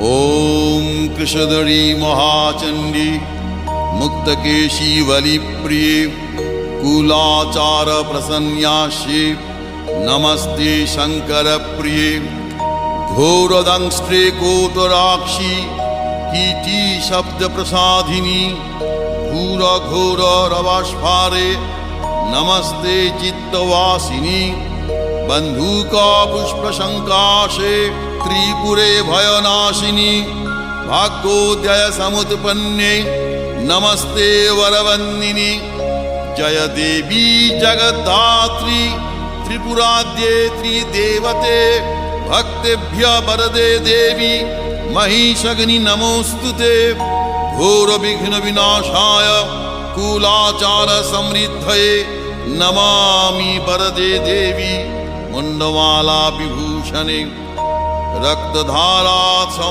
ॐ कृशधरी महाचण्डी मुक्तकेशी वलिप्रिये कुलाचार प्रसन्यास्ये नमस्ते शङ्करप्रिये घोरदंष्ट्रे कोटराक्षी कीटी शब्दप्रसादिनी घोरघोररवस्फारे नमस्ते चित्तवासिनी बन्धुका पुष्पशङ्काशे त्रिपुरे भयनाशिनी भाग्योदय समुत्पन्ने नमस्ते वरवन्दिनी जय देवी जगद्धात्री त्रिपुराद्ये त्रिदेवते भक्तेभ्य वरदे देवी महिषग्नि नमोस्तुते घोर विघ्न विनाशाय कुलाचार समृद्धये नमामि वरदे देवी मुंडमाला विभूषणे रक्तधारा